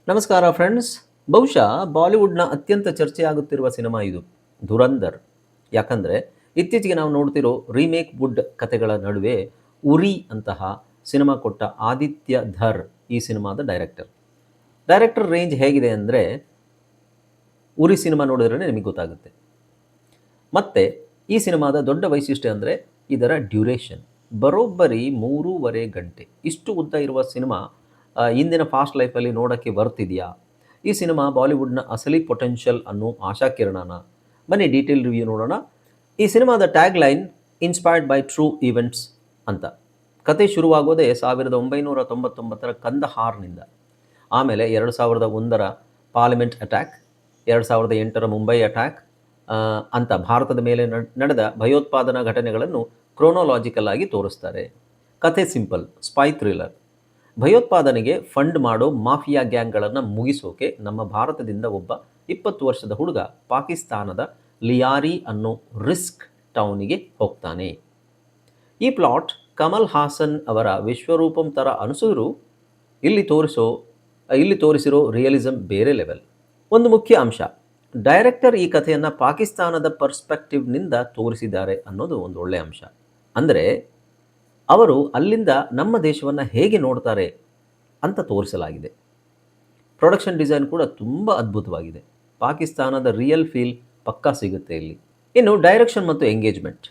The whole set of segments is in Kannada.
ನಮಸ್ಕಾರ ಫ್ರೆಂಡ್ಸ್. ಬಹುಶಃ ಬಾಲಿವುಡ್ನ ಅತ್ಯಂತ ಚರ್ಚೆಯಾಗುತ್ತಿರುವ ಸಿನಿಮಾ ಇದು ಧುರಂಧರ್. ಯಾಕಂದರೆ ಇತ್ತೀಚೆಗೆ ನಾವು ನೋಡ್ತಿರೋ ರೀಮೇಕ್ ವುಡ್ ಕಥೆಗಳ ನಡುವೆ ಉರಿ ಅಂತಹ ಸಿನಿಮಾ ಕೊಟ್ಟ ಆದಿತ್ಯ ಧರ್ ಈ ಸಿನಿಮಾದ ಡೈರೆಕ್ಟರ್ ರೇಂಜ್ ಹೇಗಿದೆ ಅಂದರೆ ಉರಿ ಸಿನಿಮಾ ನೋಡಿದ್ರೆ ನಿಮಗೆ ಗೊತ್ತಾಗುತ್ತೆ. ಮತ್ತು ಈ ಸಿನಿಮಾದ ದೊಡ್ಡ ವೈಶಿಷ್ಟ್ಯ ಅಂದರೆ ಇದರ ಡ್ಯೂರೇಷನ್ ಬರೋಬ್ಬರಿ 3.5 ಗಂಟೆ. ಇಷ್ಟು ಉದ್ದ ಇರುವ ಸಿನಿಮಾ ಇಂದಿನ ಫಾಸ್ಟ್ ಲೈಫಲ್ಲಿ ನೋಡೋಕ್ಕೆ ಬರ್ತಿದೆಯಾ? ಈ ಸಿನಿಮಾ ಬಾಲಿವುಡ್ನ ಅಸಲಿ ಪೊಟೆನ್ಷಿಯಲ್ ಅನ್ನೋ ಆಶಾಕಿರಣನ. ಬನ್ನಿ ಡೀಟೇಲ್ ರಿವ್ಯೂ ನೋಡೋಣ. ಈ ಸಿನಿಮಾದ tag line inspired by true events ಅಂತ. ಕತೆ ಶುರುವಾಗೋದೇ 1999ರ ಕಂದಹಾರ್ನಿಂದ. ಆಮೇಲೆ 2001ರ ಪಾರ್ಲಿಮೆಂಟ್ ಅಟ್ಯಾಕ್, 2008ರ ಮುಂಬೈ ಅಟ್ಯಾಕ್ ಅಂತ ಭಾರತದ ಮೇಲೆ ನಡೆದ ಭಯೋತ್ಪಾದನಾ ಘಟನೆಗಳನ್ನು ಕ್ರೋನೋಲಾಜಿಕಲ್ ಆಗಿ ತೋರಿಸ್ತಾರೆ. ಕತೆ ಸಿಂಪಲ್, ಸ್ಪೈ ಥ್ರಿಲ್ಲರ್. ಭಯೋತ್ಪಾದನೆಗೆ ಫಂಡ್ ಮಾಡೋ ಮಾಫಿಯಾ ಗ್ಯಾಂಗ್ಗಳನ್ನು ಮುಗಿಸೋಕೆ ನಮ್ಮ ಭಾರತದಿಂದ ಒಬ್ಬ 20 ವರ್ಷದ ಹುಡುಗ ಪಾಕಿಸ್ತಾನದ ಲಿಯಾರಿ ಅನ್ನೋ ರಿಸ್ಕ್ ಟೌನಿಗೆ ಹೋಗ್ತಾನೆ. ಈ ಪ್ಲಾಟ್ ಕಮಲ್ ಹಾಸನ್ ಅವರ ವಿಶ್ವರೂಪಂ ಥರ ಅನಿಸಿದ್ರು ಇಲ್ಲಿ ತೋರಿಸಿರೋ ರಿಯಲಿಸಮ್ ಬೇರೆ ಲೆವೆಲ್. ಒಂದು ಮುಖ್ಯ ಅಂಶ, ಡೈರೆಕ್ಟರ್ ಈ ಕಥೆಯನ್ನು ಪಾಕಿಸ್ತಾನದ ಪರ್ಸ್ಪೆಕ್ಟಿವ್ನಿಂದ ತೋರಿಸಿದ್ದಾರೆ ಅನ್ನೋದು ಒಂದು ಒಳ್ಳೆಯ ಅಂಶ. ಅಂದರೆ ಅವರು ಅಲ್ಲಿಂದ ನಮ್ಮ ದೇಶವನ್ನು ಹೇಗೆ ನೋಡ್ತಾರೆ ಅಂತ ತೋರಿಸಲಾಗಿದೆ. ಪ್ರೊಡಕ್ಷನ್ ಡಿಸೈನ್ ಕೂಡ ತುಂಬ ಅದ್ಭುತವಾಗಿದೆ. ಪಾಕಿಸ್ತಾನದ ರಿಯಲ್ ಫೀಲ್ ಪಕ್ಕಾ ಸಿಗುತ್ತೆ ಇಲ್ಲಿ. ಇನ್ನು ಡೈರೆಕ್ಷನ್ ಮತ್ತು ಎಂಗೇಜ್ಮೆಂಟ್.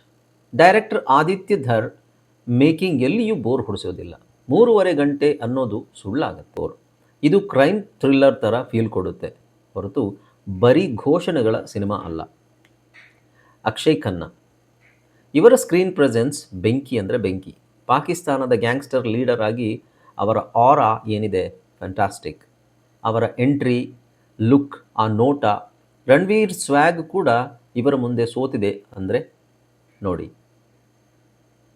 ಡೈರೆಕ್ಟರ್ ಆದಿತ್ಯ ಧರ್ ಮೇಕಿಂಗ್ ಎಲ್ಲಿಯೂ ಬೋರ್ ಹೊಡಿಸೋದಿಲ್ಲ. 3.5 ಗಂಟೆ ಅನ್ನೋದು ಸುಳ್ಳಾಗತ್ತೆ. ಇದು ಕ್ರೈಮ್ ಥ್ರಿಲ್ಲರ್ ಥರ ಫೀಲ್ ಕೊಡುತ್ತೆ ಹೊರತು ಬರೀ ಘೋಷಣೆಗಳ ಸಿನಿಮಾ ಅಲ್ಲ. ಅಕ್ಷಯ್ ಖನ್ನಾ ಇವರ ಸ್ಕ್ರೀನ್ ಪ್ರೆಸೆನ್ಸ್ ಬೆಂಕಿ ಅಂದರೆ ಬೆಂಕಿ. ಪಾಕಿಸ್ತಾನದ ಗ್ಯಾಂಗ್ಸ್ಟರ್ ಲೀಡರ್ ಆಗಿ ಅವರ ಆರಾ ಏನಿದೆ ಫ್ಯಾಂಟಾಸ್ಟಿಕ್. ಅವರ ಎಂಟ್ರಿ, ಲುಕ್, ಆ ನೋಟ, ರಣವೀರ್ ಸ್ವ್ಯಾಗ್ ಕೂಡ ಇವರ ಮುಂದೆ ಸೋತಿದೆ ಅಂದರೆ ನೋಡಿ.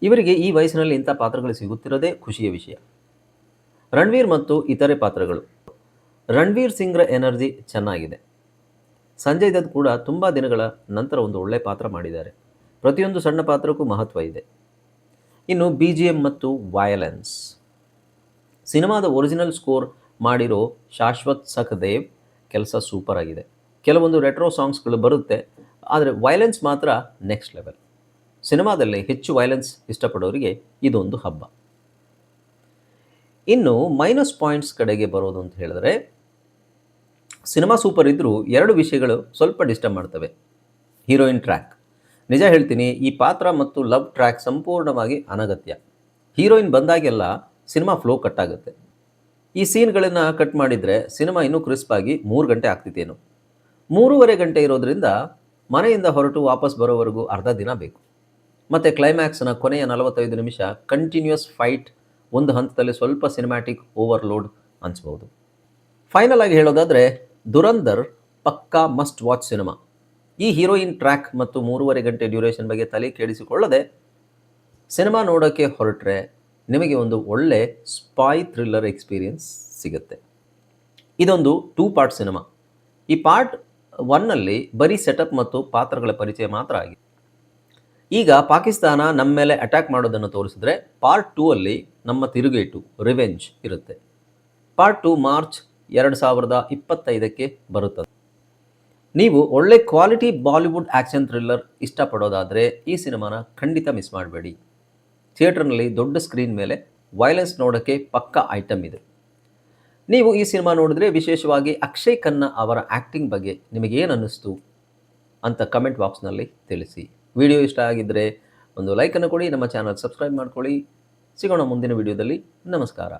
ಇವರಿಗೆ ಈ ವಯಸ್ಸಿನಲ್ಲಿ ಇಂಥ ಪಾತ್ರಗಳು ಸಿಗುತ್ತಿರೋದೇ ಖುಷಿಯ ವಿಷಯ. ರಣವೀರ್ ಮತ್ತು ಇತರೆ ಪಾತ್ರಗಳು. ರಣವೀರ್ ಸಿಂಗ್ರ ಎನರ್ಜಿ ಚೆನ್ನಾಗಿದೆ. ಸಂಜಯ್ ದತ್ ಕೂಡ ತುಂಬ ದಿನಗಳ ನಂತರ ಒಂದು ಒಳ್ಳೆಯ ಪಾತ್ರ ಮಾಡಿದ್ದಾರೆ. ಪ್ರತಿಯೊಂದು ಸಣ್ಣ ಪಾತ್ರಕ್ಕೂ ಮಹತ್ವ ಇದೆ. ಇನ್ನು BGM ಮತ್ತು ವಯಲೆನ್ಸ್. ಸಿನಿಮಾದ ಒರಿಜಿನಲ್ ಸ್ಕೋರ್ ಮಾಡಿರೋ ಶಾಶ್ವತ್ ಸಖದೇವ್ ಕೆಲಸ ಸೂಪರ್ ಆಗಿದೆ. ಕೆಲವೊಂದು ರೆಟ್ರೋ ಸಾಂಗ್ಸ್ಗಳು ಬರುತ್ತೆ, ಆದರೆ ವಯಲೆನ್ಸ್ ಮಾತ್ರ ನೆಕ್ಸ್ಟ್ ಲೆವೆಲ್. ಸಿನಿಮಾದಲ್ಲಿ ಹೆಚ್ಚು ವಯಲೆನ್ಸ್ ಇಷ್ಟಪಡೋರಿಗೆ ಇದೊಂದು ಹಬ್ಬ. ಇನ್ನು ಮೈನಸ್ ಪಾಯಿಂಟ್ಸ್ ಕಡೆಗೆ ಬರೋದು ಅಂತ ಹೇಳಿದ್ರೆ, ಸಿನಿಮಾ ಸೂಪರ್ ಇದ್ದರೂ 2 ವಿಷಯಗಳು ಸ್ವಲ್ಪ ಡಿಸ್ಟರ್ಬ್ ಮಾಡ್ತವೆ. Heroine track. ನಿಜ ಹೇಳ್ತೀನಿ, ಈ ಪಾತ್ರ ಮತ್ತು ಲವ್ ಟ್ರ್ಯಾಕ್ ಸಂಪೂರ್ಣವಾಗಿ ಅನಗತ್ಯ. ಹೀರೋಯಿನ್ ಬಂದಾಗೆಲ್ಲ ಸಿನಿಮಾ ಫ್ಲೋ ಕಟ್ಟಾಗುತ್ತೆ. ಈ ಸೀನ್ಗಳನ್ನು ಕಟ್ ಮಾಡಿದರೆ ಸಿನಿಮಾ ಇನ್ನೂ ಕ್ರಿಸ್ಪಾಗಿ 3 ಗಂಟೆ ಆಗ್ತಿತ್ತೇನು. 3.5 ಗಂಟೆ ಇರೋದ್ರಿಂದ ಮನೆಯಿಂದ ಹೊರಟು ವಾಪಸ್ ಬರೋವರೆಗೂ ಅರ್ಧ ದಿನ ಬೇಕು. ಮತ್ತು ಕ್ಲೈಮ್ಯಾಕ್ಸ್ನ ಕೊನೆಯ 45 ನಿಮಿಷ ಕಂಟಿನ್ಯೂಯಸ್ ಫೈಟ್ ಒಂದು ಹಂತದಲ್ಲಿ ಸ್ವಲ್ಪ ಸಿನಿಮ್ಯಾಟಿಕ್ ಓವರ್ಲೋಡ್ ಅನಿಸ್ಬೋದು. ಫೈನಲ್ ಆಗಿ ಹೇಳೋದಾದರೆ ಧುರಂಧರ್ ಪಕ್ಕಾ ಮಸ್ಟ್ ವಾಚ್ ಸಿನಿಮಾ. ಈ ಹೀರೋಯಿನ್ ಟ್ರ್ಯಾಕ್ ಮತ್ತು 3.5 ಗಂಟೆ ಡ್ಯೂರೇಷನ್ ಬಗ್ಗೆ ತಲೆ ಕೆಡಿಸಿಕೊಳ್ಳದೆ ಸಿನಿಮಾ ನೋಡೋಕ್ಕೆ ಹೊರಟ್ರೆ ನಿಮಗೆ ಒಂದು ಒಳ್ಳೆ ಸ್ಪೈ ಥ್ರಿಲ್ಲರ್ ಎಕ್ಸ್ಪೀರಿಯನ್ಸ್ ಸಿಗುತ್ತೆ. ಇದೊಂದು 2 ಪಾರ್ಟ್ ಸಿನಿಮಾ. ಈ ಪಾರ್ಟ್ 1ನಲ್ಲಿ ಬರೀ ಸೆಟಪ್ ಮತ್ತು ಪಾತ್ರಗಳ ಪರಿಚಯ ಮಾತ್ರ ಆಗಿದೆ. ಈಗ ಪಾಕಿಸ್ತಾನ ನಮ್ಮ ಮೇಲೆ ಅಟ್ಯಾಕ್ ಮಾಡೋದನ್ನು ತೋರಿಸಿದ್ರೆ ಪಾರ್ಟ್ 2ಅಲ್ಲಿ ನಮ್ಮ ತಿರುಗೇಟು ರಿವೆಂಜ್ ಇರುತ್ತೆ. ಪಾರ್ಟ್ 2 ಮಾರ್ಚ್ 2025ಕ್ಕೆ ಬರುತ್ತದೆ. ನೀವು ಒಳ್ಳೆ ಕ್ವಾಲಿಟಿ ಬಾಲಿವುಡ್ ಆ್ಯಕ್ಷನ್ ಥ್ರಿಲ್ಲರ್ ಇಷ್ಟಪಡೋದಾದರೆ ಈ ಸಿನಿಮಾನ ಖಂಡಿತ ಮಿಸ್ ಮಾಡಬೇಡಿ. ಥಿಯೇಟರ್ನಲ್ಲಿ ದೊಡ್ಡ ಸ್ಕ್ರೀನ್ ಮೇಲೆ ವೈಲೆನ್ಸ್ ನೋಡೋಕ್ಕೆ ಪಕ್ಕಾ ಐಟಮ್ ಇದೆ. ನೀವು ಈ ಸಿನಿಮಾ ನೋಡಿದ್ರೆ ವಿಶೇಷವಾಗಿ ಅಕ್ಷಯ್ ಖನ್ನಾ ಅವರ ಆ್ಯಕ್ಟಿಂಗ್ ಬಗ್ಗೆ ನಿಮಗೇನು ಅನ್ನಿಸ್ತು ಅಂತ ಕಮೆಂಟ್ ಬಾಕ್ಸ್ನಲ್ಲಿ ತಿಳಿಸಿ. ವಿಡಿಯೋ ಇಷ್ಟ ಆಗಿದ್ದರೆ ಒಂದು ಲೈಕನ್ನು ಕೊಡಿ, ನಮ್ಮ ಚಾನಲ್ ಸಬ್ಸ್ಕ್ರೈಬ್ ಮಾಡ್ಕೊಳ್ಳಿ. ಸಿಗೋಣ ಮುಂದಿನ ವಿಡಿಯೋದಲ್ಲಿ. ನಮಸ್ಕಾರ.